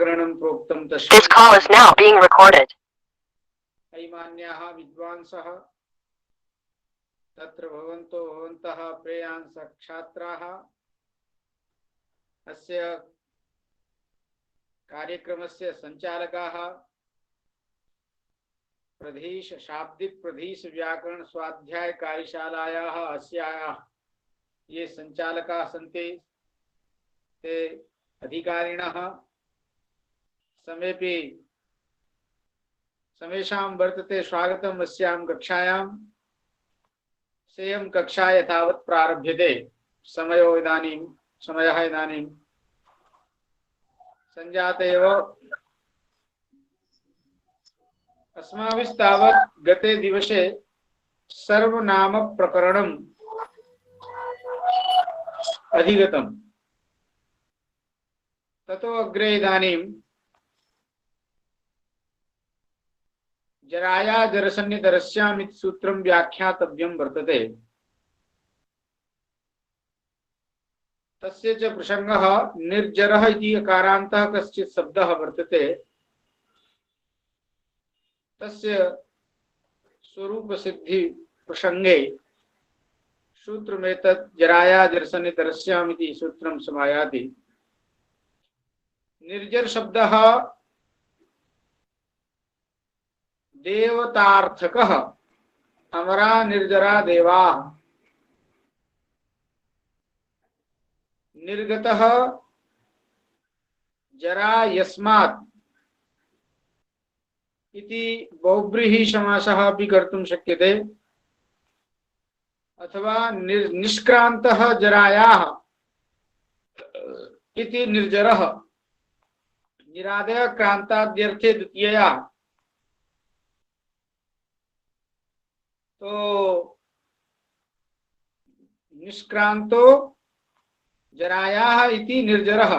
व्याकरणं प्रोक्तं This call is now being recorded. अयमान्याः विद्वांसः तत्र भवन्तः प्रेयांसः छात्राः अस्य कार्यक्रमस्य संचालकाः प्रदेश शाब्दिक प्रदेश व्याकरण स्वाध्याय कार्यशालायाः अस्याः ये संचालकाः सन्ति ते अधिकारिणः समेपि समेषां वर्तते स्वागतम् अस्यां कक्षायां। सेयं कक्षा यथावत् प्रारभ्यते। समयः इदानीं संजात एव। अस्माभिस्तावत् गते दिवसे सर्वनाम प्रकरणम् अधिगतम्। ततो अग्रे इदानीं जराया जरसन्निधरस्याम् इति सूत्रं व्याख्यातव्यं वर्तते। तस्य च प्रसंगः निर्जरः इति अकारान्तः कश्चित् शब्दः वर्तते। तस्य स्वरूप सिद्धि प्रसंगे सूत्रमेतत् जराया जरसन्निधरस्याम् इति सूत्रं समायाति। निर्जर शब्दः देवतार्थकः। अमरा निर्जरा देवाः। निर्गतः जरा यस्मात् इति बहुव्रीहि समासः अपि कर्तुं शक्यते। अथवा निष्क्रान्तः जरायाः इति निर्जरः। निरादय क्रांताद्यर्थे द्वितीयया। तो निष्क्रांतो जरायाः इति निर्जरः।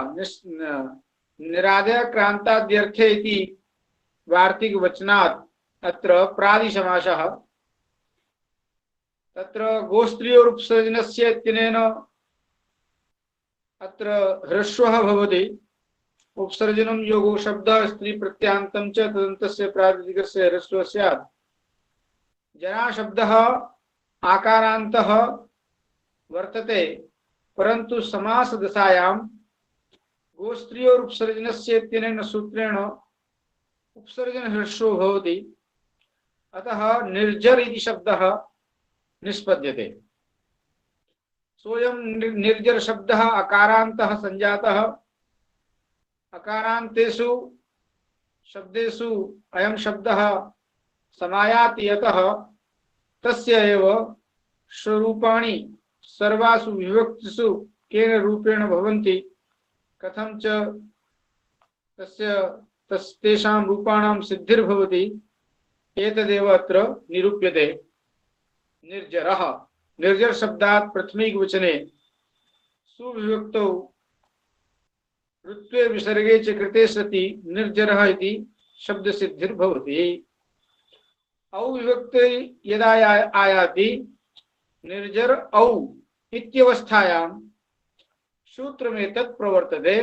निरादय क्रांताद्यर्थे इति वार्तिक वचनात् अत्र प्रादिशमासः। तत्र गोस्त्रियोरुपसर्जनस्य इत्यनेन अत्र ह्रस्वः भवति। उपसर्जनं योगो शब्दः स्त्री प्रत्यांतं च तदन्तस्य प्रातिपदिकस्य ह्रस्वः स्यात्। जरा शब्दः आकारान्तः वर्तते, परन्तु समास दशायां गोस्त्रियोरुपसर्जनस्य इत्यनेन सूत्रेण उपसर्जन ह्रस्वो भवति। अतः निर्जर इति शब्दः निष्पद्यते। सोऽयं निर्जर शब्दः अकारान्तः संजातः। अकारान्तेषु शब्देषु अयं शब्दः समायाति। अतः तस्य एव स्वरूपाणि सर्वासु विभक्तिषु केन रूपेण भवन्ति, कथं च तेषां रूपाणां सिद्धिर्भवति, एतदेव अत्र निरूप्यते। निर्जरः। निर्जर शब्दात् प्रथमिक वचने सुविभक्तौ ऋत्वे विसर्गे च कृते सति निर्जरः इति शब्द सिद्धिर्भवति। औविभक्ते यदा आयाति निर्जर औ इत्यवस्थायां सूत्रमेतत् प्रवर्तते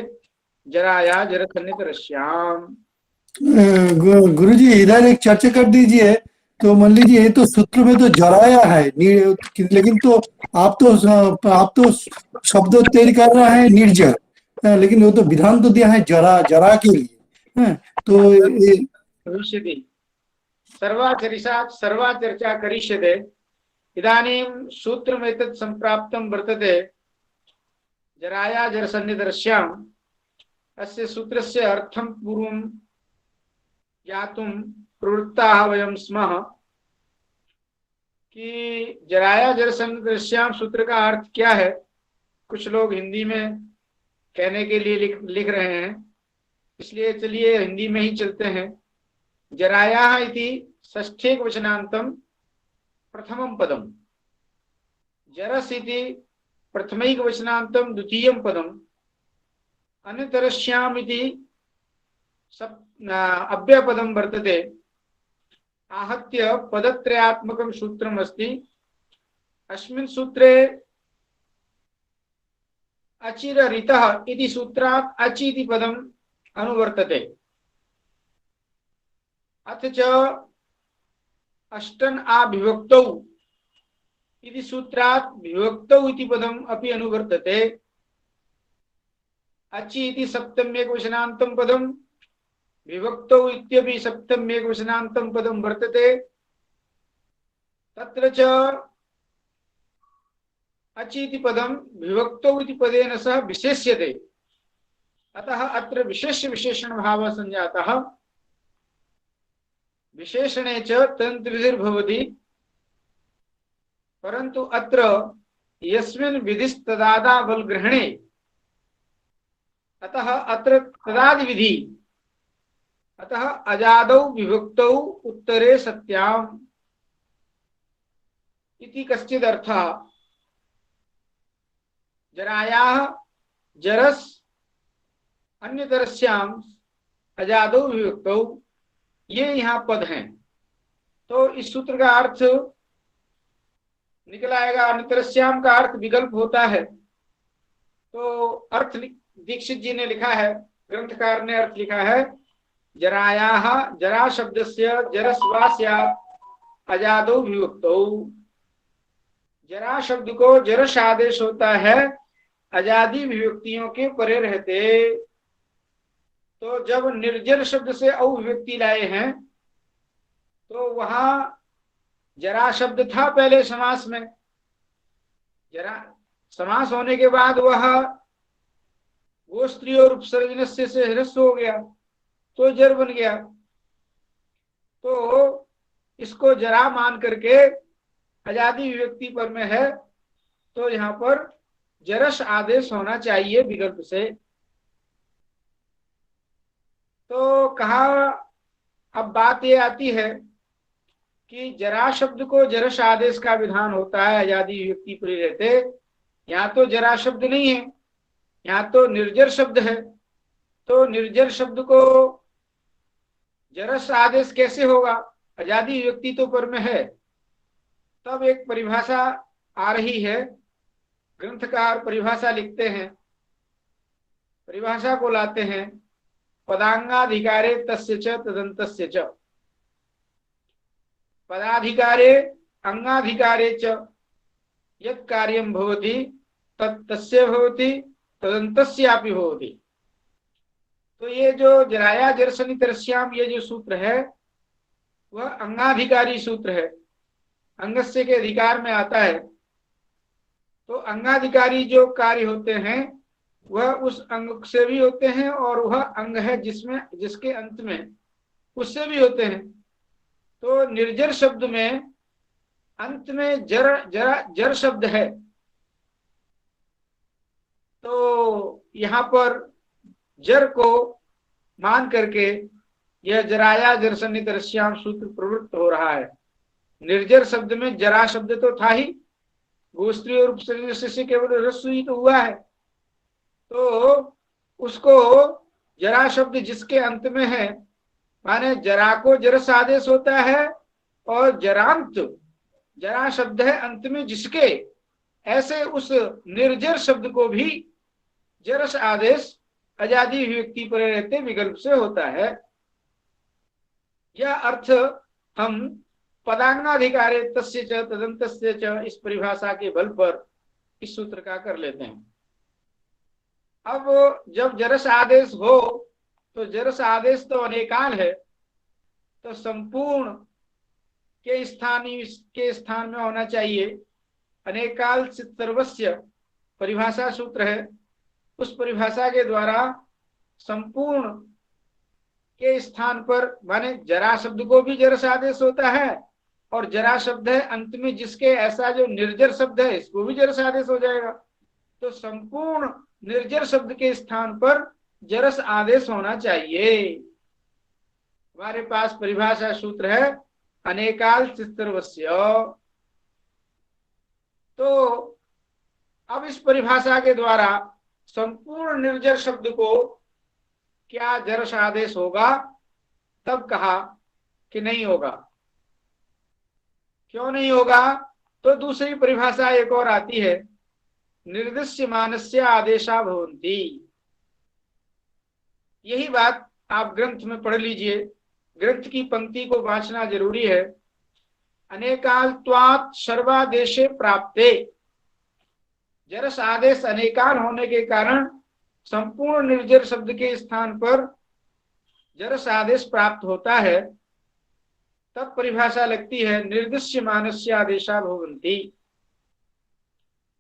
जराया जरसन्निधरस्याम्। गुरुजी इधर एक चर्चा कर दीजिए। तो मान लीजिए ये तो सूत्र में तो जराया है, लेकिन तो आप तो शब्दोत्तर कर रहा है निर्जर, लेकिन वो तो विधान तो दिया है जरा के लिए। तो ये भविष्यति। सर्वा चर्चा करिष्यते। इदानीं सूत्रमेतत् सम्प्राप्तं वर्तते जराया जरसन्निधरस्याम्। अस्य सूत्रस्य अर्थं पूर्वं ज्ञातुं प्रवृत्ताः वयं स्मः कि जराया जरसन्निधरस्याम् सूत्र का अर्थ क्या है। कुछ लोग हिंदी में कहने के लिए लिख रहे हैं, इसलिए चलिए हिंदी में ही चलते हैं। जरायाः इति षष्ठेक वचनान्तं प्रथमं पदम्। जरस् इति प्रथमैक वचनान्तं द्वितीयं पदम्। अन्यतरस्याम् इति अव्ययपदं वर्तते। आहत्य पदत्रयात्मकं सूत्रम् अस्ति। अस्मिन् सूत्रे अचिररितः इति सूत्रात् अचि इति पदम् अनुवर्तते। अथ च अष्टन् आविभक्तौ इति सूत्रात् विभक्तौ इति पदम् अपि अनुवर्तते। अचि इति सप्तम्येकवचनान्तं पदं विभक्तौ इत्यपि सप्तम्येकवचनान्तं पदं वर्तते। तत्र च अचि इति पदं विभक्तौ इति पदेन सह विशेष्यते। अतः अत्र विशेष्य विशेषण भावः संजातः। विशेषणे च तन्त्रिर्भवति, परन्तु अत्र यस्मिन् विधिस्तदादा बलग्रहणे, अतः अत्र तदादि विधि, अतः अजादौ विभक्तौ उत्तरे सत्याम् इति कश्चित् अर्थः। जरायाः जरस् अन्यतरस्याम् अजादौ विभक्तौ, ये यहाँ पद हैं। तो इस सूत्र का अर्थ निकल आएगा, अन्यतरस्याम का अर्थ विकल्प होता है। तो अर्थ दीक्षित जी ने लिखा है, ग्रंथकार ने अर्थ लिखा है, जरायाः जरा शब्दस्य जरस्वास्या अजादौ विभक्तौ। जरा शब्द को जरस आदेश होता है अजादी विभक्तियों के परे रहते। तो जब निर्जर शब्द से औ विभक्ति लाए हैं तो वहां जरा शब्द था पहले समास में, जरा समास होने के बाद वह गोस्त्री और उपसर्जनस्य से ह्रस्व हो गया तो जर बन गया। तो इसको जरा मान करके अजादी विभक्ति पर में है, तो यहाँ पर जरस आदेश होना चाहिए विकल्प से। तो कहा, अब बात ये आती है कि जरा शब्द को जरस आदेश का विधान होता है अजादी विभक्ति पर रहते। यहाँ तो जरा शब्द नहीं है, यहाँ तो निर्जर शब्द है। तो निर्जर शब्द को जरस आदेश कैसे होगा, अजादी विभक्ति तो पर में है। तब एक परिभाषा आ रही है, ग्रंथकार परिभाषा लिखते हैं, परिभाषा को लाते हैं, पदांगाधिकारे तस्य च तदन्तस्य च। पदाधिकारे अंगाधिकारे च यत् कार्यं भवति तत् तस्य भवति तदन्तस्यापि भवति। तो ये जो जराया जरसनि तरस्याम ये जो सूत्र है वह अंगाधिकारी सूत्र है, अंगस्य के अधिकार में आता है। तो अंगाधिकारी जो कार्य होते हैं वह उस अंग से भी होते हैं और वह अंग है जिसमें जिसके अंत में उससे भी होते हैं। तो निर्जर शब्द में अंत में जर शब्द है। तो यहाँ पर जर को मान करके यह जराया जरसनि तरस्याम सूत्र प्रवृत्त हो रहा है। निर्जर शब्द में जरा शब्द तो था ही, गोस्त्री और उपसर्जन से केवल रस्व ही तो हुआ है। तो उसको जरा शब्द जिसके अंत में है, माने जरा को जरस आदेश होता है और जरांत जरा शब्द है अंत में जिसके, ऐसे उस निर्जर शब्द को भी जरस आदेश अजादी विभक्ति पर रहते विकल्प से होता है। यह अर्थ हम पदांगाधिकारे तस्य च तदन्तस्य च इस परिभाषा के बल पर इस सूत्र का कर लेते हैं। अब जब जरस आदेश हो तो जरस आदेश तो अनेकाल है, तो संपूर्ण के स्थान में होना चाहिए। अनेकाल सर्वस्य परिभाषा सूत्र है, उस परिभाषा के द्वारा संपूर्ण के स्थान पर माने जरा शब्द को भी जरस आदेश होता है और जरा शब्द है अंत में जिसके, ऐसा जो निर्जर शब्द है इसको भी जरस आदेश हो जाएगा। तो संपूर्ण निर्जर शब्द के स्थान पर जरस आदेश होना चाहिए। हमारे पास परिभाषा सूत्र है अनेकाल सर्वस्य। तो अब इस परिभाषा के द्वारा संपूर्ण निर्जर शब्द को क्या जरस आदेश होगा, तब कहा कि नहीं होगा। क्यों नहीं होगा? तो दूसरी परिभाषा एक और आती है, निर्दिश्यमानस्य आदेशा भवन्ति। यही बात आप ग्रंथ में पढ़ लीजिए, ग्रंथ की पंक्ति को वांचना जरूरी है। अनेकाल्त्वात् सर्वादेशे प्राप्ते, जरस आदेश अनेकाल होने के कारण संपूर्ण निर्जर शब्द के स्थान पर जरस आदेश प्राप्त होता है। तब परिभाषा लगती है निर्दिश्यमानस्य आदेशा भवन्ति।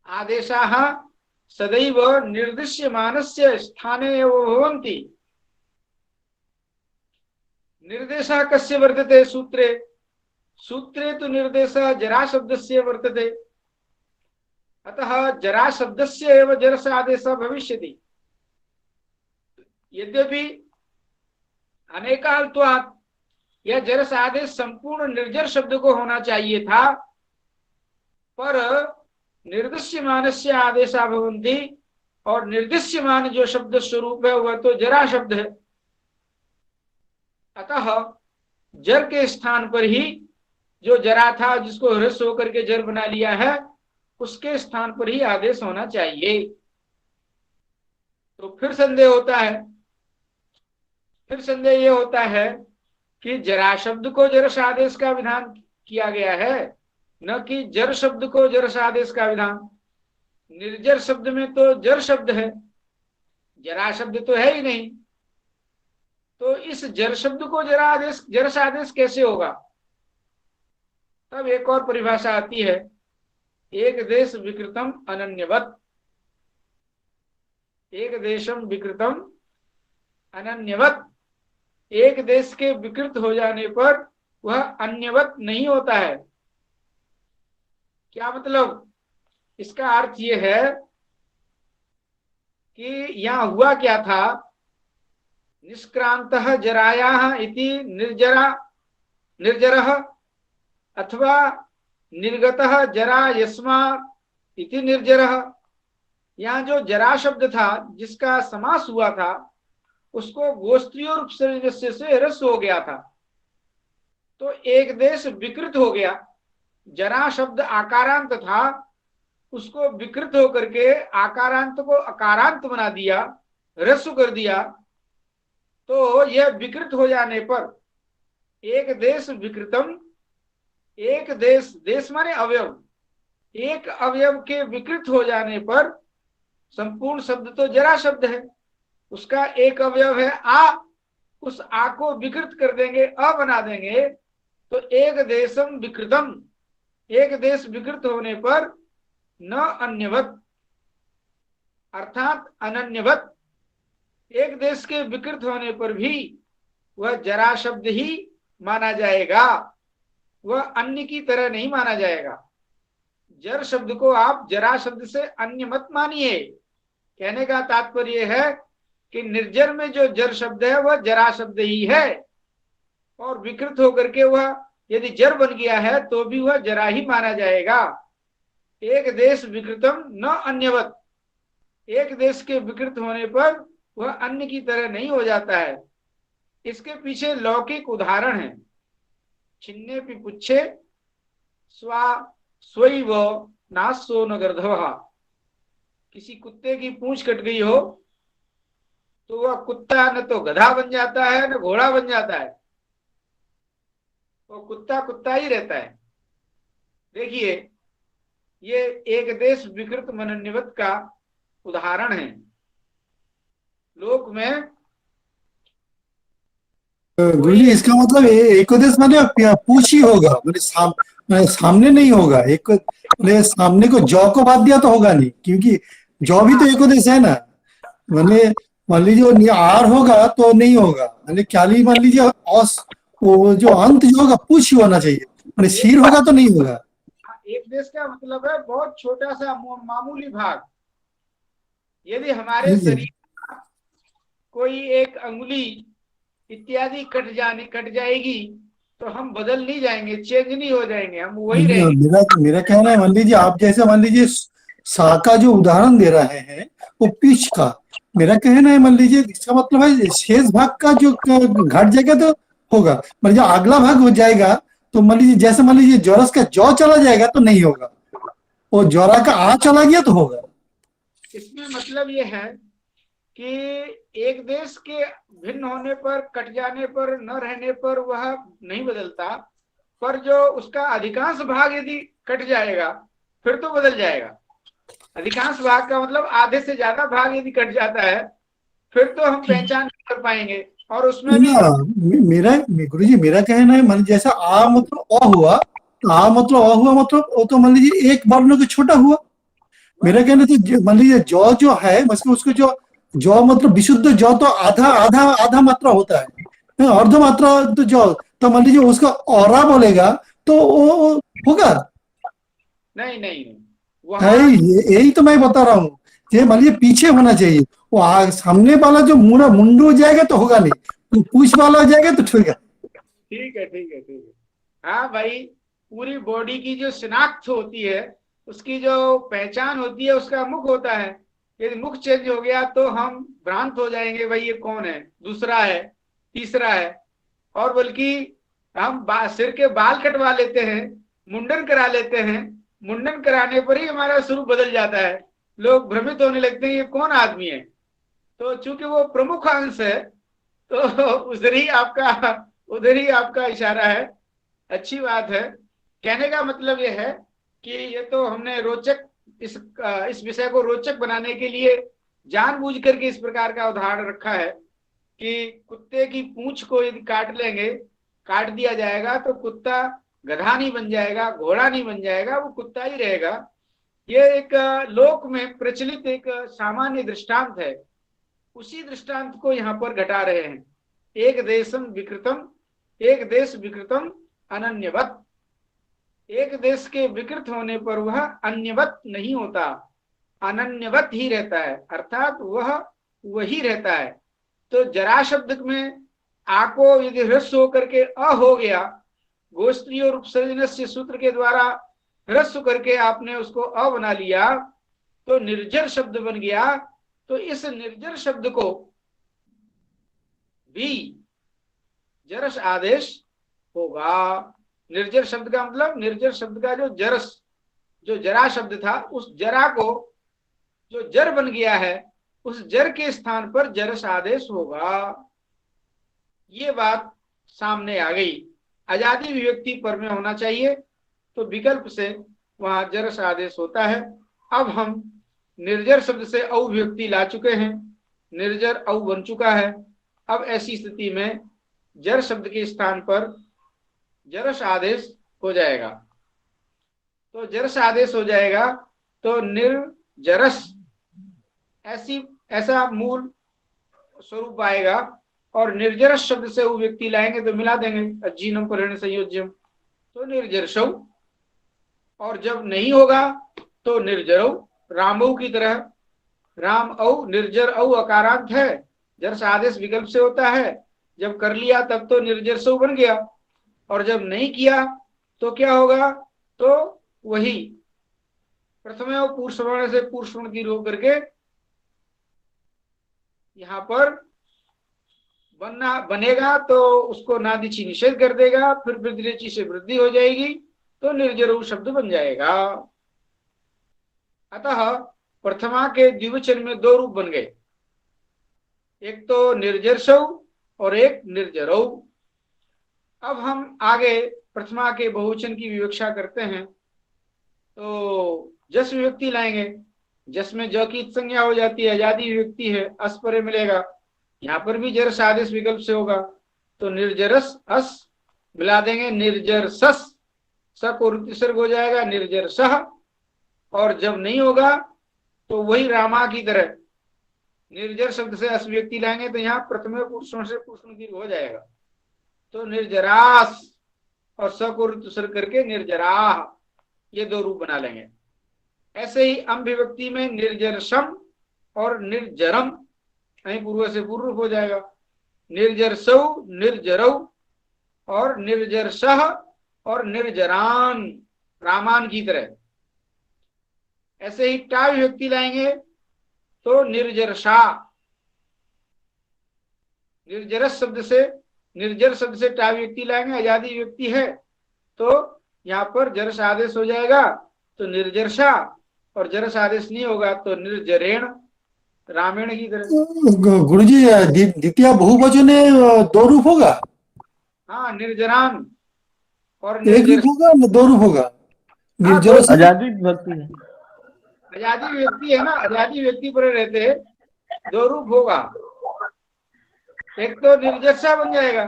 आदेशाः सदैव निर्दिश्यमानस्य स्थाने एव भवन्ति। निर्देशः कस्य वर्तते? सूत्रे। सूत्रे तु निर्देशः जरा शब्दस्य वर्तते। अतः जरा शब्दस्य एव जरस आदेशः भविष्यति। यद्यपि अनेकाल्त्वात् यह जरस आदेश संपूर्ण निर्जर शब्द को होना चाहिए था, पर निर्दिश्यमानस्य आदेशा भवन्ति, और निर्दिश्यमान जो शब्द स्वरूप है वह तो जरा शब्द है। अतः जर के स्थान पर ही जो जरा था, जिसको ह्रस्व होकर के जर बना लिया है, उसके स्थान पर ही आदेश होना चाहिए। तो फिर संदेह होता है, फिर संदेह यह होता है कि जरा शब्द को जरस आदेश का विधान किया गया है, न कि जर शब्द को जरस आदेश का विधान। निर्जर शब्द में तो जर शब्द है, जरा शब्द तो है ही नहीं। तो इस जर शब्द को जरस आदेश कैसे होगा? तब एक और परिभाषा आती है, एक देश विकृतम अनन्यवत। एक देशम विकृतम अनन्यवत। एक देश के विकृत हो जाने पर वह अन्यवत नहीं होता है। क्या मतलब? इसका अर्थ यह है कि यहां हुआ क्या था, निष्क्रांतः जरायाः इति निर्जरः अथवा निर्गतः जरा यस्मात् इति निर्जरः। यहाँ जो जरा शब्द था जिसका समास हुआ था, उसको गोस्त्रीय रूप से ह्रस्व हो गया था, तो एक देश विकृत हो गया। जरा शब्द आकारांत था, उसको विकृत होकर के आकारांत को अकारांत बना दिया, ह्रस्व कर दिया। तो यह विकृत हो जाने पर एक देश विकृतम, एक देश, देश माने अवयव, एक अवयव के विकृत हो जाने पर संपूर्ण शब्द तो जरा शब्द है, उसका एक अवयव है आ, उस आ को विकृत कर देंगे, अ बना देंगे, तो एक देशम विकृतम, एक देश विकृत होने पर न अन्यवत अर्थात अनन्यवत, एक देश के विकृत होने पर भी वह जरा शब्द ही माना जाएगा, वह अन्य की तरह नहीं माना जाएगा। जर शब्द को आप जरा शब्द से अन्य मत मानिए। कहने का तात्पर्य है कि निर्जर में जो जर शब्द है वह जरा शब्द ही है, और विकृत होकर के वह यदि जर बन गया है तो भी वह जरा ही माना जाएगा। एक देश विकृतम न अन्यवत, एक देश के विकृत होने पर वह अन्य की तरह नहीं हो जाता है। इसके पीछे लौकिक उदाहरण है। छिन्ने पिपुच्छे स्वैव नासो न गर्धवः। किसी कुत्ते की पूंछ कट गई हो तो वह कुत्ता न तो गधा बन जाता है न घोड़ा बन जाता है, वो कुत्ता कुत्ता ही रहता है। देखिए, ये एक देश विकृत मनन्यवत का उदाहरण है। लोक में गुरुजी, इसका मतलब एकोदेश माने पूछ ही होगा, माने सामने नहीं होगा। एक सामने को जौ को बात दिया तो होगा नहीं, क्योंकि जौ भी तो एकोदेश है ना। माने मान लीजिए आर होगा तो नहीं होगा, माने क्या मान लीजिए वो जो अंत जो होगा पूछ ही होना चाहिए, माने शीर होगा तो नहीं होगा। एक देश का मतलब है बहुत छोटा सा मामूली भाग। यदि हमारे शरीर का कोई एक अंगुली इत्यादि कट जाएगी तो हम बदल नहीं जाएंगे, चेंज नहीं हो जाएंगे, हम वही रहेंगे। मेरा कहना है, मान लीजिए आप जैसे मान लीजिए सा का जो उदाहरण दे रहे हैं वो पिच का, मेरा कहना है मान लीजिए इसका मतलब है शेष भाग का जो घट जाएगा तो होगा, मान लीजिए अगला भाग हो जाएगा तो मान लीजिए जैसे मान लीजिए जोरस का जौ चला जाएगा तो नहीं होगा, और जोरा का आ चला गया तो होगा। इसमें मतलब ये है कि एक देश के भिन्न होने पर, कट जाने पर, न रहने पर वह नहीं बदलता, पर जो उसका अधिकांश भाग यदि कट जाएगा फिर तो बदल जाएगा। अधिकांश भाग का मतलब आधे से ज्यादा भाग यदि कट जाता है फिर तो हम पहचान नहीं कर पाएंगे। और उसमें भी ना मेरा गुरु जी मेरा कहना है, मान जैसा आ मतलब अ हुआ, तो आ मतलब अ हुआ, मतलब वो तो मान लीजिए एक वर्ण का छोटा हुआ। मेरा कहना तो मान लीजिए जौ जो है, मतलब उसको जो जौ मतलब विशुद्ध जौ तो आधा आधा आधा मात्रा होता है, अर्ध मात्रा तो जौ, तो मान लीजिए उसका औरा बोलेगा तो वो होगा। नहीं नहीं नहीं, है वहां यही तो मैं बता रहा हूँ, ये मान लीजिए पीछे होना चाहिए, वो सामने वाला जो मुंडा मुंडू हो जाएगा तो होगा नहीं, तो पूछ वाला हो जाएगा तो ठीक है। ठीक है, ठीक है, ठीक है। हाँ भाई, पूरी बॉडी की जो शिनाख्त होती है, उसकी जो पहचान होती है, उसका मुख होता है। यदि मुख चेंज हो गया तो हम भ्रांत हो जाएंगे, भाई ये कौन है, दूसरा है, तीसरा है। और बल्कि हम सिर के बाल कटवा लेते हैं, मुंडन करा लेते हैं, मुंडन कराने पर ही हमारा स्वरूप बदल जाता है। लोग भ्रमित होने लगते हैं ये कौन आदमी है। तो चूंकि वो प्रमुख अंश है तो उधर ही आपका इशारा है। अच्छी बात है। कहने का मतलब यह है कि ये तो हमने रोचक, इस विषय को रोचक बनाने के लिए जानबूझ करके इस प्रकार का उदाहरण रखा है कि कुत्ते की पूंछ को यदि काट लेंगे, काट दिया जाएगा तो कुत्ता गधा नहीं बन जाएगा, घोड़ा नहीं बन जाएगा, वो कुत्ता ही रहेगा। ये एक लोक में प्रचलित एक सामान्य दृष्टांत है। उसी दृष्टांत को यहाँ पर घटा रहे हैं। एक देशम विकृतम, एक देश विकृतम अनन्यवत। एक देश के विकृत होने पर वह अन्यवत नहीं होता, अनन्यवत ही रहता है, अर्थात वह वही रहता है। तो जरा शब्द में आ को यदि ह्रस्व होकर के अ हो गया, गोस्त्री और उपसर्जनस्य सूत्र के द्वारा ह्रस्व करके आपने उसको अ बना लिया तो निर्जर शब्द बन गया। तो इस निर्जर शब्द को भी जरस आदेश होगा। निर्जर शब्द का मतलब, निर्जर शब्द का जो जरस, जो जरा शब्द था, उस जरा को जो जर बन गया है, उस जर के स्थान पर जरस आदेश होगा। ये बात सामने आ गई। आजादी विभक्ति पर में होना चाहिए, तो विकल्प से वहां जरस आदेश होता है। अब हम निर्जर शब्द से औ विभक्ति ला चुके हैं, निर्जर औ बन चुका है। अब ऐसी स्थिति में जर शब्द के स्थान पर जरस आदेश हो जाएगा। तो जरस आदेश हो जाएगा तो निर्जरस ऐसा मूल स्वरूप आएगा। और निर्जरस शब्द से वो व्यक्ति लाएंगे तो मिला देंगे अजीनम परिण संयोज्यम, तो निर्जरसौ। और जब नहीं होगा तो निर्जरौ, रामौ की तरह। राम औ निर्जर औ अकारांत है, जरस आदेश विकल्प से होता है। जब कर लिया तब तो निर्जरसौ बन गया, और जब नहीं किया तो क्या होगा, तो वही प्रथम पूर्व श्रवण से पूर्व श्रवण की रो करके यहां पर बनना बनेगा, तो उसको नादिची निषेध कर देगा, फिर वृद्धिरेची से वृद्धि हो जाएगी, तो निर्जरु शब्द बन जाएगा। अतः प्रथमा के द्विवचन में दो रूप बन गए, एक तो निर्जरसौ और एक निर्जरौ। अब हम आगे प्रथमा के बहुवचन की विवक्षा करते हैं। तो जस विभक्ति लाएंगे, जस में ज की संज्ञा हो जाती है, आजादी विभक्ति है, अस परे मिलेगा। यहाँ पर भी जरस आदेश विकल्प से होगा, तो निर्जरस अस मिला देंगे, निर्जर सस, स को रुतिसर्ग हो जाएगा, निर्जर सह। और जब नहीं होगा तो वही रामा की तरह निर्जर शब्द से अस व्यक्ति लाएंगे, तो यहाँ प्रथम पुरुषों से पुरुषों की हो जाएगा, तो निर्जरास, और स को रुतिसर्ग करके निर्जराह, ये दो रूप बना लेंगे। ऐसे ही अम विभक्ति में निर्जरसम और निर्जरम, कहीं पूर्व से पूर्व रूप हो जाएगा, निर्जरसौ, निर्जरौ, और निर्जरसह और निर्जरान, रामान की तरह। ऐसे ही टा विभक्ति लाएंगे तो निर्जरसा, निर्जरस शब्द से, निर्जर शब्द से टा विभक्ति लाएंगे, आजादी विभक्ति है, तो यहाँ पर जरस आदेश हो जाएगा, तो निर्जरसा। और जरस आदेश नहीं होगा तो निर्जरेण, रामायण की तरह। गुरुजी द्वितीय बहुवचन है, दो रूप होगा? हाँ, निर्जरान और एक रूप निर्जर। होगा न दो रूप होगा? हाँ, दो। निर्जर से आजादी भक्ति है। आजादी व्यक्ति है ना, आजादी व्यक्ति पर रहते हैं, दो रूप होगा। एक तो निर्जरसा बन जाएगा,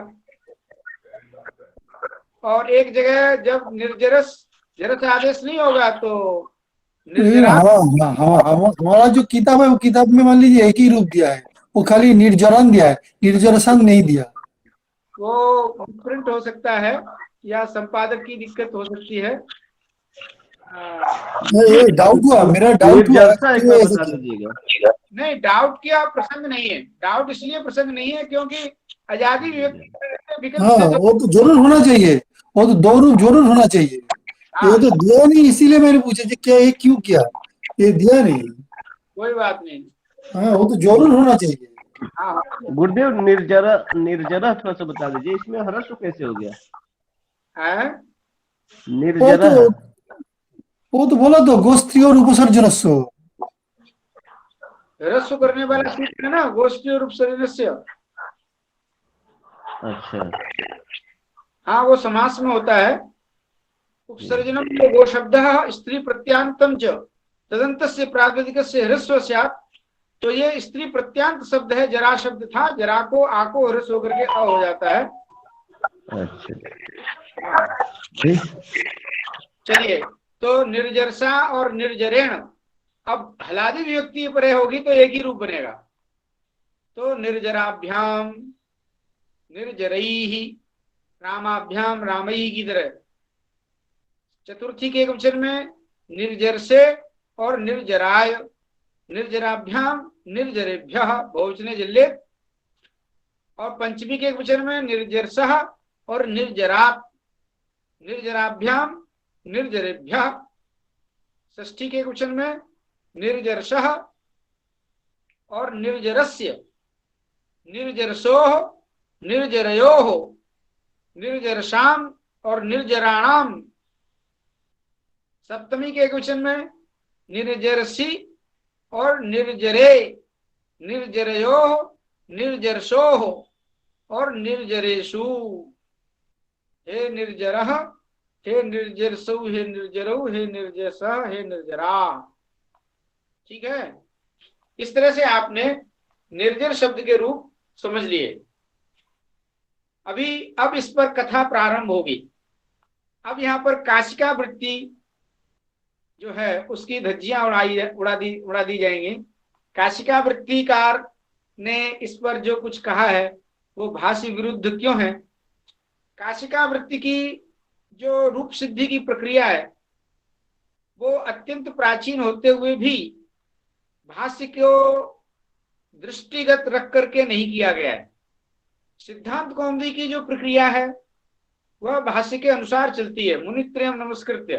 और एक जगह जब निर्जरस जरस आदेश नहीं होगा तो लेकिन निर्जरा। हमारा जो किताब है वो किताब में मान लीजिए एक ही रूप दिया है, वो खाली निर्जरन दिया है, निर्जरसन नहीं दिया। वो प्रिंट हो सकता है या संपादक की दिक्कत हो सकती है। ये डाउट हुआ, मेरा डाउट हुआ निर्जरता एक क्यों बार ऐसा बता किया। दीजिएगा। नहीं, डाउट किया प्रसंग नहीं है। डाउट इसलिए प्रसंग नहीं है क्योंकि आजादी विकल्प हाँ, से जो। वो तो जरूर होना चाहिए, वो तो दो रूप जरूर होना चाहिए। ये हाँ, तो दिया नहीं, इसीलिए मैंने पूछा कि क्या ये क्यों किया, ये दिया नहीं। कोई बात नहीं। हाँ, वो तो जरूर होना चाहिए। हाँ हाँ। गुरुदेव निर्जरा, निर्जरा थोड़ा सा बता दीजिए, इसमें हरस्व कैसे हो गया? है? वो निर्जरा। तो वो तो बोला तो गोस्त्री और उपसर्जनस्व। रस्व करने वाला सूत्र है ना, गोष्ठी और उपसर्जनस्य। अच्छा। हाँ, वो समास में होता है। उपसर्जनम तो वो शब्द स्त्री प्रत्यांतम च तदंतस्य प्रातिपदिकस्य ह्रस्व स्यात्। तो ये स्त्री प्रत्यांत शब्द है, जरा शब्द था, जरा को आको ह्रस्व होकर के अ हो जाता है। अच्छा जी। चलिए, तो निर्जरसा और निर्जरेण, अब हलादी विभक्ति पर होगी तो एक ही रूप बनेगा। तो निर्जराभ्याम निर्जरैः, रामाभ्याम रामैः की तरह। चतुर्थी के एक वचन में निर्जर से और निर्जराय, निर्जराभ्याम निर्जरेभ्यः बहुवचने जल्ले। और पंचमी के एक वचन में निर्जरसः और निर्जरात्, निर्जराभ्याम निर्जरेभ्यः। षष्ठी के एक वचन में निर्जरसः और निर्जरस्य, निर्जरसोः निर्जरयोः, निर्जरसाम और निर्जराणाम। सप्तमी के एक वचन में निर्जरसी और निर्जरे, निर्जरयोः निर्जरसोः और निर्जरेषु। हे निर्जरः, हे निर्जरसौ, हे निर्जरौ, हे निर्जरसः, हे निर्जरा। ठीक है, इस तरह से आपने निर्जर शब्द के रूप समझ लिए। अब इस पर कथा प्रारंभ होगी। अब यहाँ पर काशिका वृत्ति जो है उसकी धज्जियां उड़ा दी जाएंगी। काशिका वृत्तिकार ने इस पर जो कुछ कहा है वो भाष्य विरुद्ध क्यों है। काशिका वृत्ति की जो रूप सिद्धि की प्रक्रिया है वो अत्यंत प्राचीन होते हुए भी भाष्य को दृष्टिगत रख करके नहीं किया गया है। सिद्धांत कौमुदी की जो प्रक्रिया है वह भाष्य के अनुसार चलती है, मुनित्रयम् नमस्कृत्य।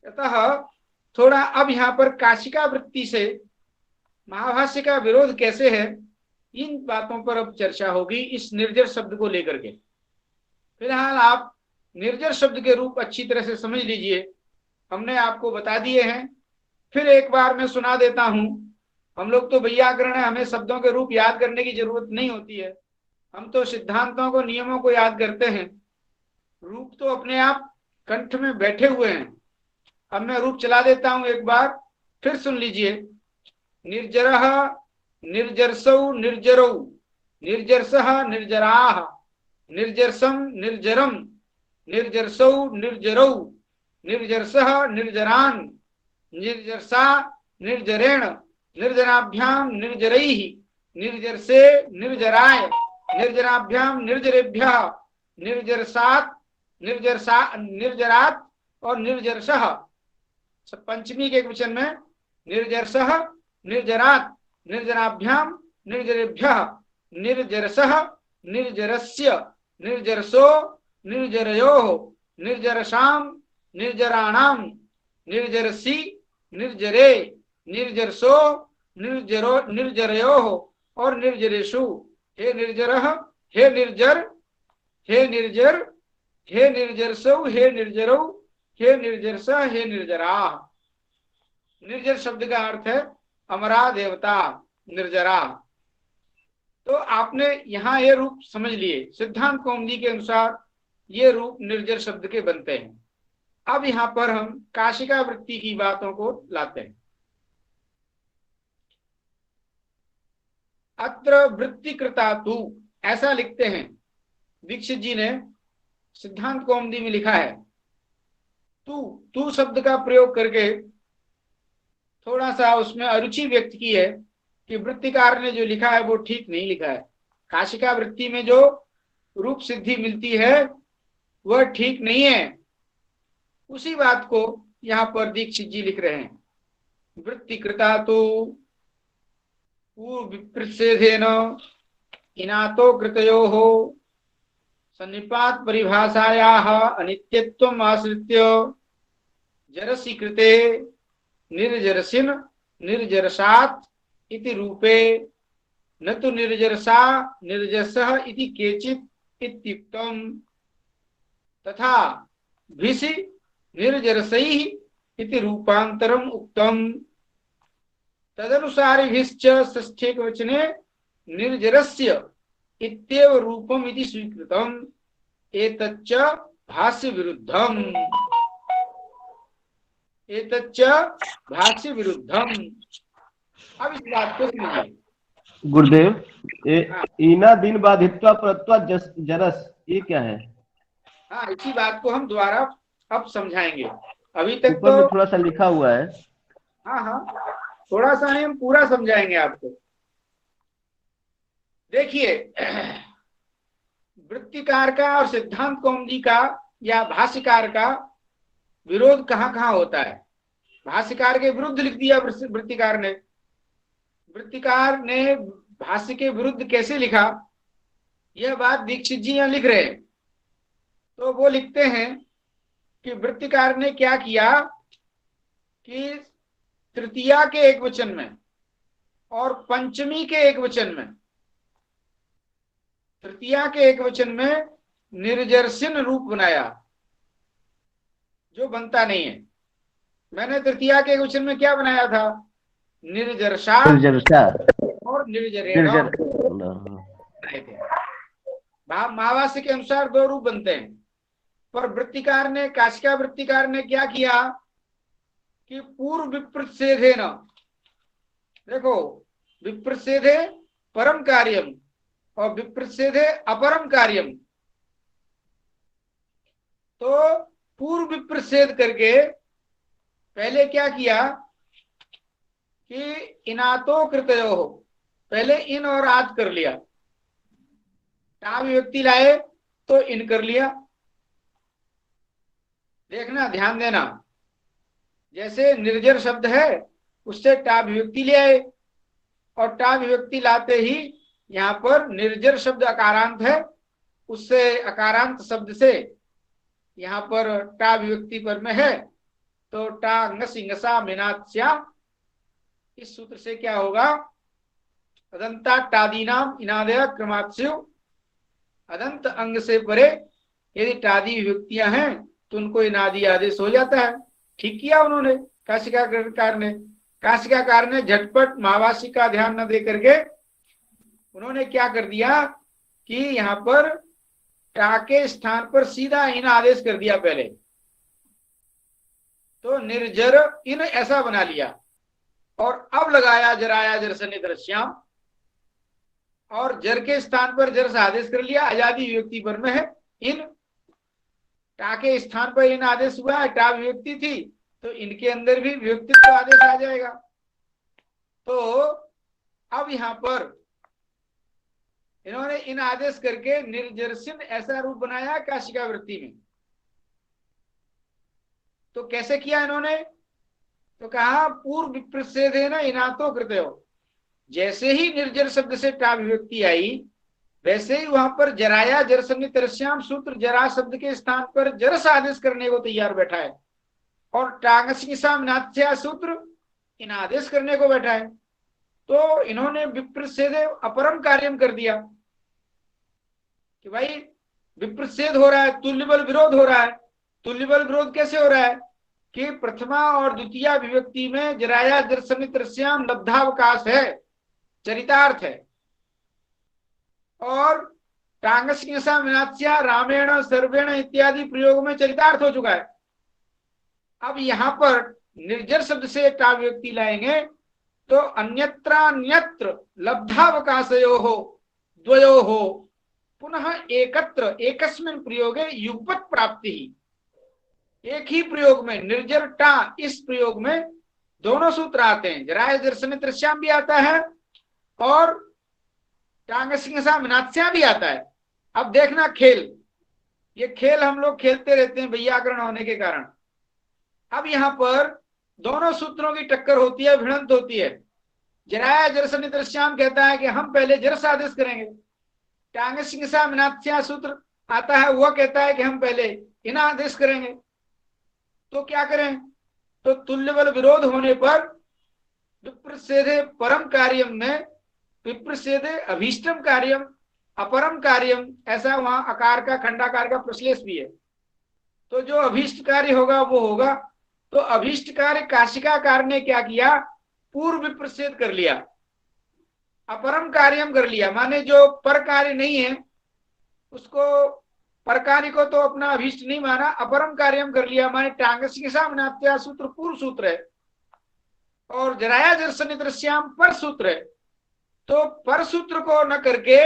अतः थोड़ा अब यहाँ पर काशिका वृत्ति से महाभाष्य का विरोध कैसे है, इन बातों पर अब चर्चा होगी इस निर्जर शब्द को लेकर के। फिलहाल आप निर्जर शब्द के रूप अच्छी तरह से समझ लीजिए, हमने आपको बता दिए हैं। फिर एक बार मैं सुना देता हूं। हम लोग तो वैयाकरण है, हमें शब्दों के रूप याद करने की जरूरत नहीं होती है, हम तो सिद्धांतों को नियमों को याद करते हैं। रूप तो अपने आप कंठ में बैठे हुए हैं। अब मैं रूप चला देता हूं एक बार, फिर सुन लीजिए। निर्जरः निर्जरसौ निर्जरौ, निर्जरसः निर्जराः, निर्जरसम निर्जरम, निर्जरसौ निर्जरौ, निर्जरसः निर्जरान्, निर्जरसा निर्जरेण, निर्जराभ्याम निर्जरैः, निर्जरसे निर्जराय, निर्जराभ्याम निर्जरेभ्यः, निर्जरसात् निर्जरात् और निर्जरसः। पंचमी के एक वचन में निर्जरसः निर्जरात्, निर्जराभ्याम निर्जरेभ्यः, निर्जरसः निर्जरस्य, निर्जरसो निर्जरयोः, निर्जरसाम निर्जराणाम, निर्जरसी निर्जरे, निर्जरसो निर्जरो निर्जरयोः और निर्जरेषु। हे निर्जरः, हे निर्जर, हे निर्जर, हे निर्जरसौ, हे निर्जरौ, हे निर्जरसः, हे निर्जराः। निर्जर शब्द का अर्थ है अमरा देवता निर्जरा। तो आपने यहाँ ये रूप समझ लिए, सिद्धांत कौमुदी के अनुसार ये रूप निर्जर शब्द के बनते हैं। अब यहाँ पर हम काशिका वृत्ति की बातों को लाते हैं। अत्र वृत्ति कृता तु, ऐसा लिखते हैं दीक्षित जी ने, सिद्धांत कौमुदी में लिखा है। तू शब्द का प्रयोग करके थोड़ा सा उसमें अरुचि व्यक्त की है कि वृत्तिकार ने जो लिखा है वो ठीक नहीं लिखा है। काशिका वृत्ति में जो रूप सिद्धि मिलती है वह ठीक नहीं है। उसी बात को यहाँ पर दीक्षित जी लिख रहे हैं। वृत्ति कृता तो विप्रच्छेदेन इनातो कृतयोः सन्निपात परिभाषायाः अनित्यत्वम् आश्रित्य जरसि कृते निर्जरसिन निर्जरसात् इति रूपे न तो निर्जरसा निर्जसः इति केचित् इत्युक्तम् तथा भिषि निर्जरसैः इति रूपान्तरम् उक्तम् तदनुसारिभिश्च षष्ठेकवचने निर्जरस्य इत्येव रूपम् इति स्वीकृतम् एतच्च भाष्य विरुद्धम्। एतच्च भाष्य विरुद्धम्। अब इस बात को समझिए गुरुदेव, ईना दिन बाधित्वा परत्वा जरस, ये क्या है? हाँ, इसी बात को हम दोबारा अब समझाएंगे। अभी तक ऊपर तो में थोड़ा सा लिखा हुआ है। हाँ हाँ, थोड़ा सा नहीं, हम पूरा समझाएंगे आपको। देखिए, वृत्तिकार का और सिद्धांत कौमुदी का या भाष्यकार का विरोध कहाँ कहाँ होता है। भाष्यकार के विरुद्ध लिख दिया वृत्तिकार ने। वृत्तिकार ने भाष्य के विरुद्ध कैसे लिखा, यह बात दीक्षित जी यहाँ लिख रहे हैं। तो वो लिखते हैं कि वृत्तिकार ने क्या किया कि तृतीया के एक वचन में और पंचमी के एक वचन में, तृतीया के एक वचन में निर्जरसिन रूप बनाया जो बनता नहीं है। मैंने तृतीया के एक वचन में क्या बनाया था? निर्जरसा निर्जरसा और निर्जरेण बनाए थे। महावास्य के अनुसार दो रूप बनते हैं, पर वृत्तिकार ने, काशिका वृत्तिकार ने क्या किया कि पूर्व विप्रच्छेदेन, देखो विप्रच्छेदे परम कार्यम और विप्रच्छेदे अपरम कार्यम, तो पूर्व विप्रच्छेद करके पहले क्या किया कि इनातो कृतयो हो, पहले इन और आत कर लिया, टा विभक्ति लाए तो इन कर लिया। देखना, ध्यान देना, जैसे निर्जर शब्द है उससे टा विभक्ति ले आए और टा विभक्ति लाते ही यहाँ पर निर्जर शब्द अकारांत है, उससे अकारांत शब्द से यहाँ पर टा विभक्ति पर में है तो टा ngसा मिनात्स्या, इस सूत्र से क्या होगा? अदंता टादीनाम इनादय क्रमात्स्यु, अदंत अंग से परे यदि टादी विभक्तियां हैं तो उनको इनादी आदेश हो जाता है। ठीक किया उन्होंने, काशिकाकार ने। काशिकाकार ने झटपट महावासी का ध्यान न दे करके उन्होंने क्या कर दिया कि यहाँ पर टा के स्थान पर सीधा इन आदेश कर दिया पहले, तो निर्जर इन ऐसा बना लिया और अब लगाया जराया जरसन दृश्याम, और जर के स्थान पर जर से आदेश कर लिया, आजादी विभक्ति पर में है इन, टा के स्थान पर इन आदेश हुआ है, टा विभक्ति थी तो इनके अंदर भी विभक्तित्व आदेश आ जाएगा। तो अब यहां पर इन्होंने इन आदेश करके निर्जरसिन ऐसा रूप बनाया काशिका वृत्ति में। तो कैसे किया इन्होंने? तो कहा पूर्व विप्रच्छेदेन इनातो कृतयो, जैसे ही निर्जर शब्द से टा विभक्ति आई वैसे ही वहां पर जराया जरसन्नि तरस्याम सूत्र जरा शब्द के स्थान पर जरस आदेश करने को तैयार बैठा है और टांगसिंगसाम नाथ्या सूत्र इन आदेश करने को बैठा है। तो इन्होंने विप्रच्छेदे अपरम कार्यम कर दिया कि भाई विप्रच्छेद हो रहा है, तुल्य बल विरोध हो रहा है। तुल्य बल विरोध कैसे हो रहा है? कि प्रथमा और द्वितीय विभक्ति में जराया जरसमि तृष्याम लब्धावकाश है, चरितार्थ है। और टांगस्किंसा विनाच्या रामेण सर्वेण इत्यादि प्रयोग में चरितार्थ हो चुका है। अब यहां पर निर्जर शब्द से टा विभक्ति लाएंगे तो अन्यत्रान्यत्र लब्धावकाशयोः द्वयोः पुनः एकत्र एकस्मिन् प्रयोगे युगपत् प्राप्ति। एक ही प्रयोग में निर्जर टा, इस प्रयोग में दोनों सूत्र आते हैं, जराय जरसमि तृष्याम भी आता है और टांगस्किंसा विनाच्या भी आता है। अब देखना खेल, ये खेल हम लोग खेलते रहते हैं वैयाकरण होने के कारण। अब यहां पर दोनों सूत्रों की टक्कर होती है, भिड़ंत होती है। जराया जरसमि तृष्याम कहता है कि हम पहले जरस आदेश करेंगे, टांगस्किंसा विनाच्या सूत्र आता है, वह कहता है कि हम पहले इन आदेश करेंगे। तो क्या करें? तो तुल्य बल विरोध होने पर विप्रसेदे परम कार्यम में विप्रसेदे अभीष्टम कार्यम अपरम कार्यम, ऐसा वहां आकार का खंडाकार का प्रश्लेष भी है। तो जो अभीष्ट कार्य होगा वो होगा। तो अभीष्ट कार्य काशिकाकार ने क्या किया? पूर्व विप्रसेद कर लिया, अपरम कार्यम कर लिया, माने जो पर कार्य नहीं है उसको, पर कार्य को तो अपना अभीष्ट नहीं माना, अपरम कार्यम कर लिया, माने टांगस्किंसा विनाच्या सूत्र पूर्व सूत्र है और जराया जरसमि तृष्याम पर सूत्र है। तो पर सूत्र को न करके,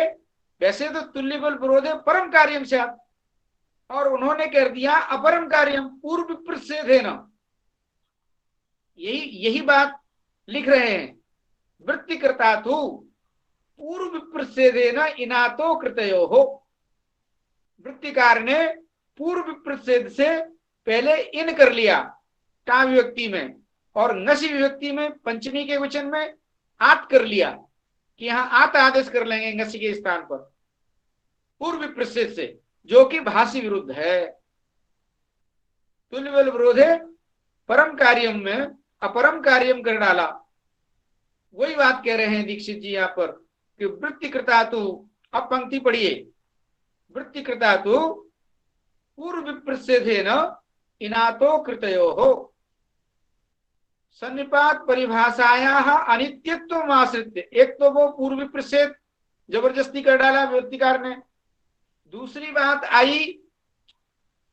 वैसे तो तुल्य बल विरोधे परम कार्यम से, और उन्होंने कर दिया अपरम कार्यम पूर्व विप्रसेद है ना। यही बात लिख रहे हैं। वृत्तिकृता तो पूर्व विप्रसेदेन इनातो कृतयो हो, वृत्तिकार ने पूर्व विप्रसेद से पहले इन कर लिया टा विभक्ति में, और नसी विभक्ति में पंचमी के वचन में आत कर लिया कि यहां आत आदेश कर लेंगे नसी के स्थान पर पूर्व विप्रसेद से, जो कि भाषी विरुद्ध है। तुल्य बल विरोधे परम कार्यम में अपरम कार्यम कर डाला। वही बात कह रहे हैं दीक्षित जी यहां पर कि वृत्तिकृता तो, अब पंक्ति पढ़िए, वृत्तिकृता तो पूर्व विप्रसेदेन इनातो कृतयो हो सन्निपात परिभाषायाः अनित्यत्व आश्रित्य। एक तो वो पूर्व विप्रसेद जबरदस्ती कर डाला वृत्तिकार ने। दूसरी बात आई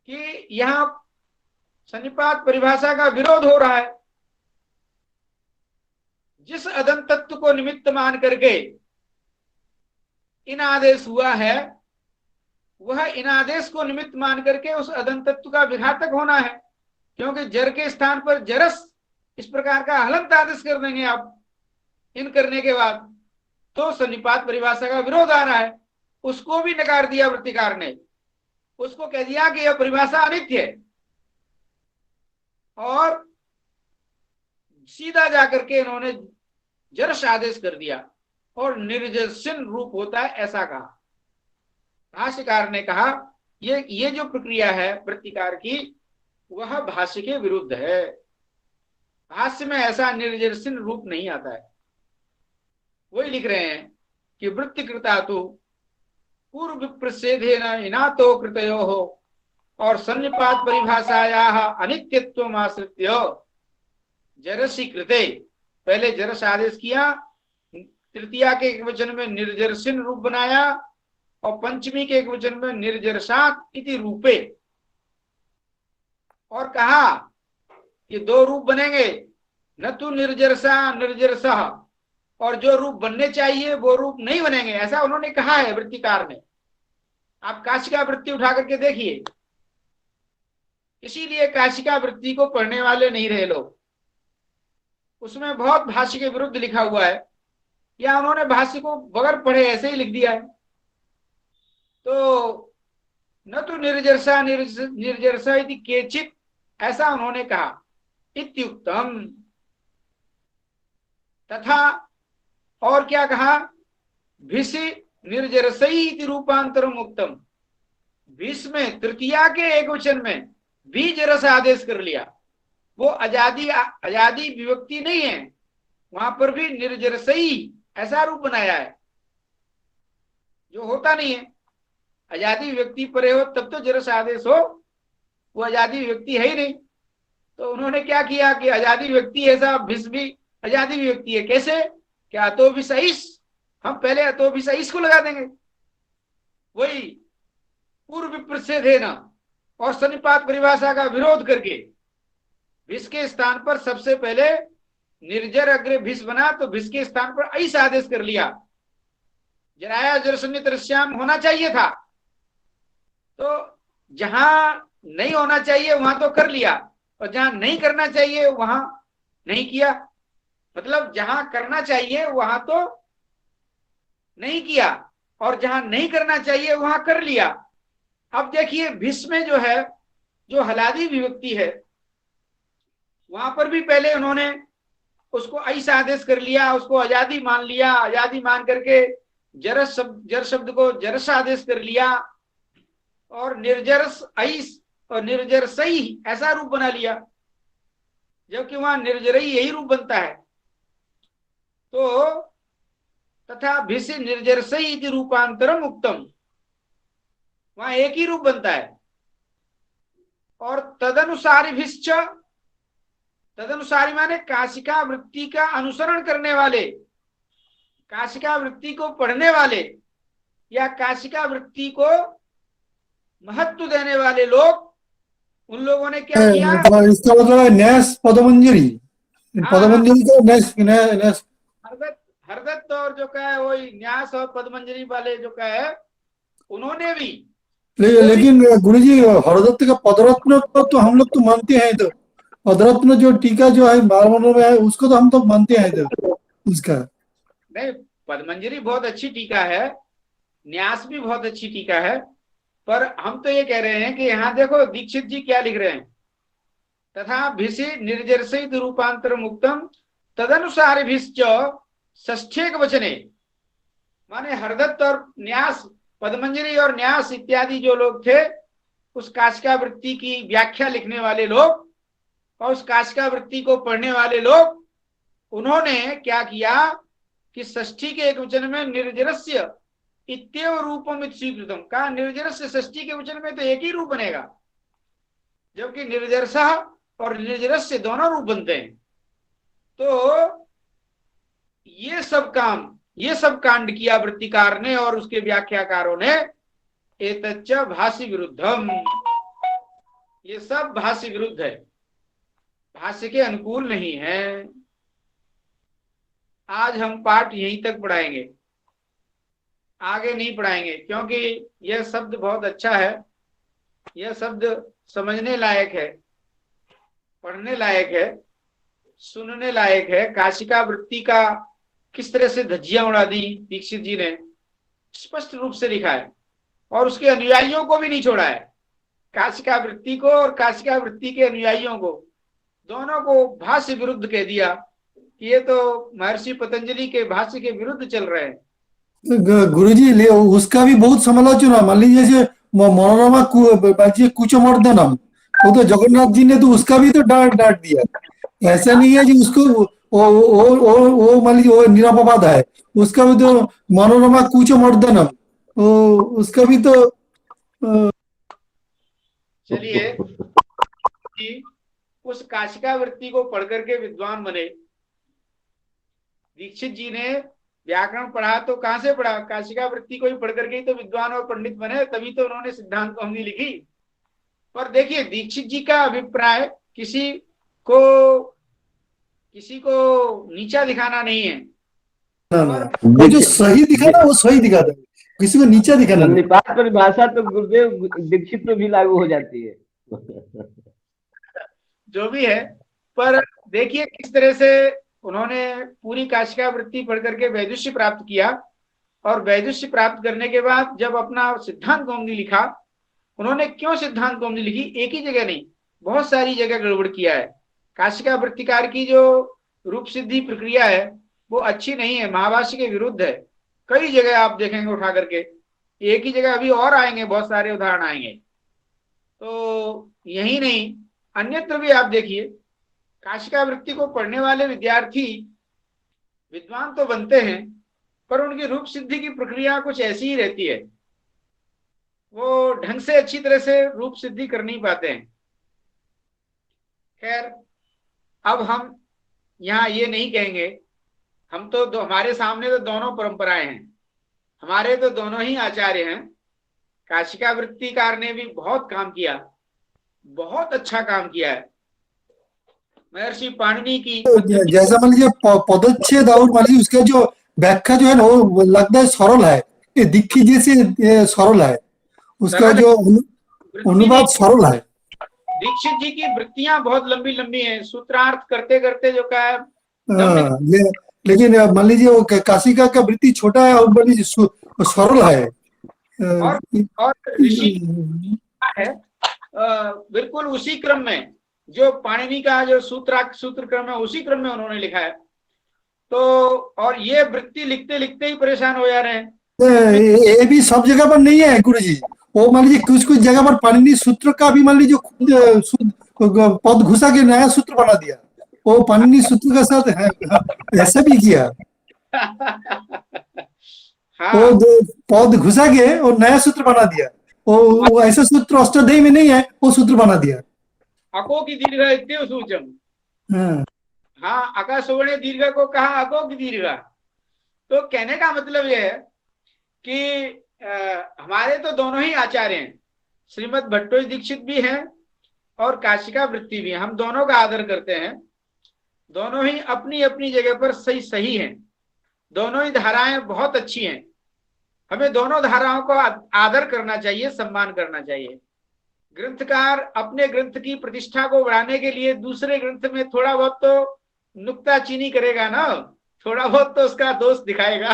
कि यहां सन्निपात परिभाषा का विरोध हो रहा है। जिस अदंत तत्व को निमित्त मान करके इन आदेश हुआ है, वह इन आदेश को निमित्त मान करके उस अदंत तत्व का विघातक होना है, क्योंकि जर के स्थान पर जरस इस प्रकार का हलंत आदेश कर देंगे आप इन करने के बाद, तो सन्निपात परिभाषा का विरोध आ रहा है। उसको भी नकार दिया वृत्तिकार ने, उसको कह दिया कि यह परिभाषा अनित्य है, और सीधा जाकर के इन्होंने जरस आदेश कर दिया और निर्जसिन रूप होता है ऐसा कहा। भाष्यकार ने कहा ये जो प्रक्रिया है वृत्तिकार की, वह भाष्य के विरुद्ध है। भाष्य में ऐसा निर्जसिन रूप नहीं आता है। वही लिख रहे हैं कि वृत्तिकृता तो पूर्व विप्रसेदेन इनातो कृतयो हो और सन्निपात परिभाषायाः अनित्यत्वम् आश्रित्य जरसी कृते, पहले जरस आदेश किया, तृतीया के एक वचन में निर्जरसिन रूप बनाया और पंचमी के एक वचन में निर्जरसात इति रूपे, और कहा कि दो रूप बनेंगे, न तो निर्जरसा निर्जरसः, और जो रूप बनने चाहिए वो रूप नहीं बनेंगे, ऐसा उन्होंने कहा है वृत्तिकार ने। आप काशिका वृत्ति उठा करके देखिए। इसीलिए काशिका वृत्ति को पढ़ने वाले नहीं रहे लोग, उसमें बहुत भाष्य के विरुद्ध लिखा हुआ है, या उन्होंने भाष्य को बगैर पढ़े ऐसे ही लिख दिया है। तो न तो निर्जरसा निर्जरसा इति केचित, ऐसा उन्होंने कहा। इत्युक्तम, तथा और क्या कहा? भिषि निर्जरसई इति रूपांतरम उक्तम, विष में तृतीया के एक वचन में भी जरस आदेश कर लिया। वो अजादी विभक्ति नहीं है, वहां पर भी निर्जरसई ऐसा रूप बनाया है जो होता नहीं है। अजादी विभक्ति परे हो तब तो जरस आदेश हो, वो अजादी विभक्ति है ही नहीं। तो उन्होंने क्या किया कि आजादी व्यक्ति ऐसा भिस भी आजादी व्यक्ति है, कैसे? क्या अतो विषयिस, हम पहले अतो विषयिस को लगा देंगे, वही पूर्व विपरीत से थे ना, और सन्निपात परिभाषा का विरोध करके भिस के स्थान पर सबसे पहले निर्जर अग्रे भिस बना, तो भिस के स्थान पर ऐस आदेश कर लिया। जराया जरसन्य तरस्याम होना चाहिए था, तो जहां नहीं होना चाहिए वहां तो कर लिया, और जहां नहीं करना चाहिए वहां नहीं किया। मतलब जहां करना चाहिए वहां तो नहीं किया, और जहां नहीं करना चाहिए वहां कर लिया। अब देखिए भिस में जो है, जो हलादी विभक्ति है, वहां पर भी पहले उन्होंने उसको ऐसा आदेश कर लिया, उसको आजादी मान लिया, आजादी मान करके जर शब्द को जरस आदेश कर लिया, और निर्जरस ऐस और निर्जर सही ऐसा रूप बना लिया, जबकि वहां निर्जरई यही रूप बनता है। तो तथा भिस निर्जरसई रूपांतरम उक्तम, वहां एक ही रूप बनता है। और तदनुसारी भिश्च, तदनुसारी माने काशिका वृत्ति का अनुसरण करने वाले, काशिका वृत्ति को पढ़ने वाले, या काशिका वृत्ति को महत्व देने वाले लोग, उन लोगों ने क्या किया? इसका मतलब है न्यास पदमंजरी, पदमंजरी का न्यास न्यास हरदत्त और जो का है वही न्यास और पदमंजरी वाले जो का है, उन्होंने भी लेकिन गुरुजी हरदत्त का पदरत्न को तो हम लोग तो मानते हैं, तो पदरत्न जो टीका जो है बारमन में है उसको तो हम तो मानते हैं, तो उसका नहीं, पदमंजरी बहुत अच्छी टीका है, न्यास भी बहुत अच्छी टीका है, पर हम तो ये कह रहे हैं कि यहाँ देखो दीक्षित जी क्या लिख रहे हैं, तथा भिषि निर्जरसित रूपांतर मुक्तम तदनुसार भिश्च षष्ठेक वचने, माने हरदत्त और न्यास, पदमंजरी और न्यास इत्यादि जो लोग थे, उस काशिका वृत्ति की व्याख्या लिखने वाले लोग और उस काशिका वृत्ति को पढ़ने वाले लोग, उन्होंने क्या किया कि षष्ठी के एक वचन में निर्जरस्य इत्येव रूपम स्वीकृतम कहा, निर्जरस्य षष्ठी के वचन में तो एक ही रूप बनेगा, जबकि निर्जरसः और निर्जरस्य दोनों रूप बनते हैं। तो ये सब कांड किया वृत्तिकार ने और उसके व्याख्याकारों ने, एतच्च भाष्य विरुद्धम, ये सब भाष्य विरुद्ध है, भाष्य के अनुकूल नहीं है। आज हम पाठ यहीं तक पढ़ाएंगे, आगे नहीं पढ़ाएंगे, क्योंकि यह शब्द बहुत अच्छा है, यह शब्द समझने लायक है, पढ़ने लायक है, सुनने लायक है। काशिका वृत्ति का किस तरह से धज्जियां उड़ा दी दीक्षित जी ने, स्पष्ट रूप से लिखा है, और उसके अनुयायियों को भी नहीं छोड़ा है। काशिका वृत्ति को और काशिका वृत्ति के अनुयायियों को, दोनों को भाष्य विरुद्ध कह दिया कि ये तो महर्षि पतंजलि के भाष्य के विरुद्ध चल रहे हैं। गुरुजी ले उसका भी बहुत समालोचना, मान लीजिए जैसे मनोरमा कुचमर्दनम, वो तो जगन्नाथ जी ने तो उसका भी तो डांट दिया। ऐसा नहीं है कि उसको वो मान लीजिए वो निरापवाद है, उसका भी तो मनोरमा कुचमर्दनम, तो उसका भी तो चलिए, उस काशिका वृत्ति को पढ़ करके विद्वान बने। दीक्षित जी ने व्याकरण पढ़ा तो कहां से पढ़ा? काशिका वृत्ति को ही पढ़ करके ही तो विद्वान और पंडित बने, तभी तो उन्होंने सिद्धांत कौमुदी लिखी। पर देखिए दीक्षित जी का अभिप्राय किसी को नीचा दिखाना नहीं है, वो जो सही दिखाना वो सही दिखाता है, किसी को नीचा दिखाना नहीं। सन्निपात परिभाषा तो गुरुदेव दीक्षित में भी लागू हो जाती है। जो भी है, पर देखिए किस तरह से उन्होंने पूरी काशिका वृत्ति पढ़ करके वैदुष्य प्राप्त किया, और वैदुष्य प्राप्त करने के बाद जब अपना सिद्धांत कौमुदी लिखा, उन्होंने क्यों सिद्धांत कौमुदी लिखी? एक ही जगह नहीं, बहुत सारी जगह गड़बड़ किया है। काशिका वृत्तिकार की जो रूप सिद्धि प्रक्रिया है वो अच्छी नहीं है, महाभाष्य के विरुद्ध है। कई जगह आप देखेंगे उठा करके, एक ही जगह अभी और आएंगे, बहुत सारे उदाहरण आएंगे। तो यही नहीं, अन्यत्र भी आप देखिए, काशिका वृत्ति को पढ़ने वाले विद्यार्थी विद्वान तो बनते हैं, पर उनकी रूप सिद्धि की प्रक्रिया कुछ ऐसी ही रहती है, वो ढंग से अच्छी तरह से रूप सिद्धि कर नहीं पाते हैं। खैर, अब हम यहाँ ये नहीं कहेंगे, हम तो हमारे सामने तो दोनों परंपराएं हैं, हमारे तो दोनों ही आचार्य हैं। काशिका वृत्तिकार ने भी बहुत काम किया, बहुत अच्छा काम किया है। महर्षि पाणिनि की पद्धति, जैसा मान लीजिए पदच्छेद और मान लीजिए उसका जो व्याख्या जो है ना वो लगता है सरल है, ये दीक्षित जी से सरल है, उसका सरल जो वृत्ति नहीं। अनुवाद सरल है। दीक्षित जी की वृत्तियां बहुत लंबी लंबी हैं, सूत्रार्थ करते करते जो का दम निकल। ये लेकिन मान लीजिए वो काशिका का वृत्ति छोटा है और मान लीजिए सरल है। और और ऋषि है बिल्कुल उसी क्रम में, जो पाणिनि का जो सूत्र क्रम है उसी क्रम में उन्होंने लिखा है। तो और ये वृत्ति लिखते लिखते ही परेशान हो जा रहे हैं। ये भी सब जगह पर नहीं है गुरु जी, वो मान लीजिए कुछ कुछ जगह पर पाणिनि सूत्र का भी मान लीजिए खुद पद घुसा के नया सूत्र बना दिया, वो पाणिनि सूत्र के साथ है, ऐसा भी किया। वो हाँ, पद घुसा के और नया सूत्र बना दिया, वो ऐसा सूत्र अष्टाध्यायी में नहीं है, वो सूत्र बना दिया। अको की दीर्घ इत्यो सूचम। हाँ, हाँ, अकाशोणे दीर्घ को कहा अको की दीर्घ। तो कहने का मतलब यह है कि हमारे तो दोनों ही आचार्य हैं, श्रीमद भट्टोजी दीक्षित भी हैं और काशिका वृत्ति भी है। हम दोनों का आदर करते हैं, दोनों ही अपनी अपनी जगह पर सही सही हैं, दोनों ही धाराएं बहुत अच्छी हैं। हमें दोनों धाराओं को आदर करना चाहिए, सम्मान करना चाहिए। ग्रंथकार अपने ग्रंथ की प्रतिष्ठा को बढ़ाने के लिए दूसरे ग्रंथ में थोड़ा बहुत तो नुक्ताचीनी करेगा ना, थोड़ा बहुत तो उसका दोष दिखाएगा,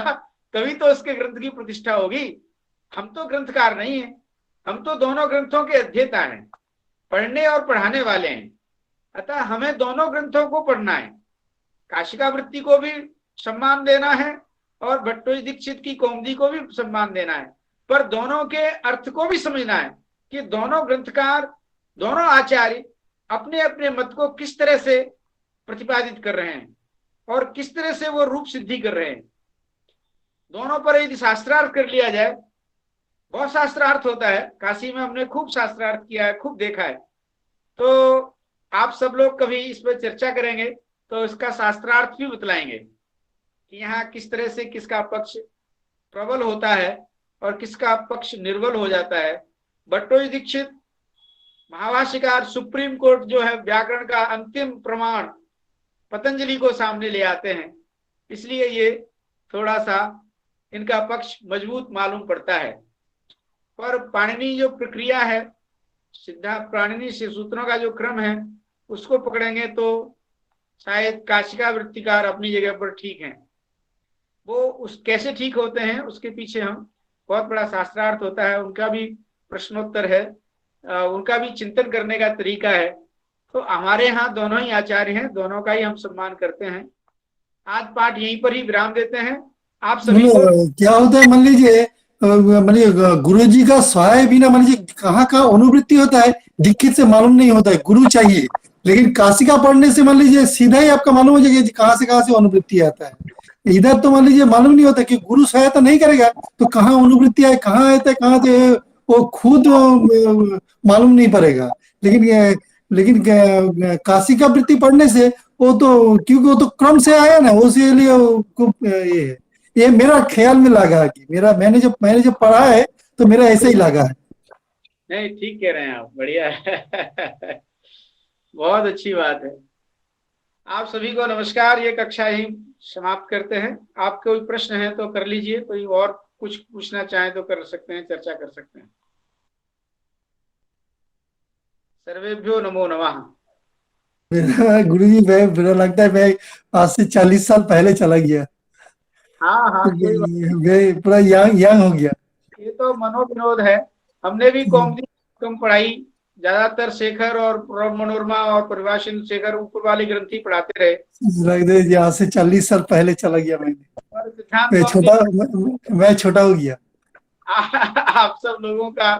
तभी तो उसके ग्रंथ की प्रतिष्ठा होगी। हम तो ग्रंथकार नहीं है, हम तो दोनों ग्रंथों के अध्येता हैं, पढ़ने और पढ़ाने वाले हैं। अतः हमें दोनों ग्रंथों को पढ़ना है, काशिका वृत्ति को भी सम्मान देना है और भट्टोजी दीक्षित की कौमुदी को भी सम्मान देना है, पर दोनों के अर्थ को भी समझना है कि दोनों ग्रंथकार, दोनों आचार्य अपने अपने मत को किस तरह से प्रतिपादित कर रहे हैं और किस तरह से वो रूप सिद्धि कर रहे हैं। दोनों पर यदि शास्त्रार्थ कर लिया जाए, बहुत शास्त्रार्थ होता है, काशी में हमने खूब शास्त्रार्थ किया है, खूब देखा है। तो आप सब लोग कभी इस पर चर्चा करेंगे तो इसका शास्त्रार्थ भी बतलाएंगे कि यहाँ किस तरह से किसका पक्ष प्रबल होता है और किसका पक्ष निर्बल हो जाता है। भट्टोजी दीक्षित महाभाष्यकार सुप्रीम कोर्ट जो है, व्याकरण का अंतिम प्रमाण पतंजलि को सामने ले आते हैं, इसलिए ये थोड़ा सा इनका पक्ष मजबूत मालूम पड़ता है। पर पाणिनि जो प्रक्रिया है, सिद्धांत पाणिनि से सूत्रों का जो क्रम है, उसको पकड़ेंगे तो शायद काशिका वृत्तिकार अपनी जगह पर ठीक हैं। वो उस कैसे ठीक होते हैं उसके पीछे हम बहुत बड़ा शास्त्रार्थ होता है, उनका भी प्रश्नोत्तर है, उनका भी चिंतन करने का तरीका है। तो हमारे यहाँ दोनों ही आचार्य हैं, दोनों का ही हम सम्मान करते हैं। आज पाठ यहीं पर ही विराम देते हैं। आप सभी को क्या होता है मान लीजिए गुरु जी का सहाय बिना मान लीजिए कहाँ का अनुवृत्ति होता है दीक्षित से मालूम नहीं होता है, गुरु चाहिए। लेकिन काशिका पढ़ने से मान लीजिए सीधा ही आपका मालूम हो जाएगा कि कहाँ से अनुवृत्ति आता है। इधर तो मान लीजिए मालूम नहीं होता कि गुरु सहायता नहीं करेगा तो कहाँ अनुवृत्ति है, कहाँ आता है, कहाँ से वो खुद मालूम नहीं पड़ेगा। लेकिन काशिका वृत्ति पढ़ने से वो तो, क्योंकि वो तो क्रम से आया ना, उसके लिए ये है। ये मेरा ख्याल में लगा कि मैंने जब पढ़ा है तो मेरा ऐसा ही लगा है। नहीं, ठीक कह रहे हैं आप, बढ़िया है। बहुत अच्छी बात है। आप सभी को नमस्कार, ये कक्षा ही समाप्त करते हैं। आप कोई प्रश्न है तो कर लीजिए, कोई और कुछ पूछना चाहे तो कर सकते हैं, चर्चा कर सकते हैं। सर्वेभ्यो नमो नमः। गुरु जी मेरा लगता है मैं आज से 40 साल पहले चला गया। हाँ हाँ, कोई बात मैं पूरा यंग हो गया। नहीं, ये तो मनोविनोद है। हमने भी कौमुदी कम पढ़ाई, ज्यादातर शेखर और मनोरमा और परिभाषण शेखर ऊपर वाले ग्रंथी पढ़ाते रहे। लगता है आज से 40 साल पहले चला गया मैंने। और सिद्धांत मैं छोटा हो गया। आप सब लोगों का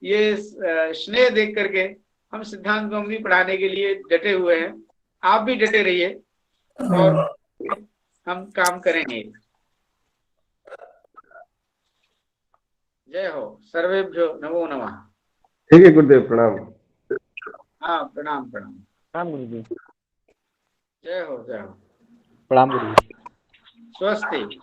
ये स्नेह देख करके हम सिद्धांत कौमुदी पढ़ाने के लिए डटे हुए हैं। आप भी डटे रहिए और हम काम करेंगे। जय हो। सर्वेभ्यो नमो नमः। ठीक है गुरुदेव, प्रणाम। हाँ, प्रणाम प्रणाम। प्रणाम गुरु जी। जय हो जय हो। प्रणाम गुरु जी। स्वस्ति।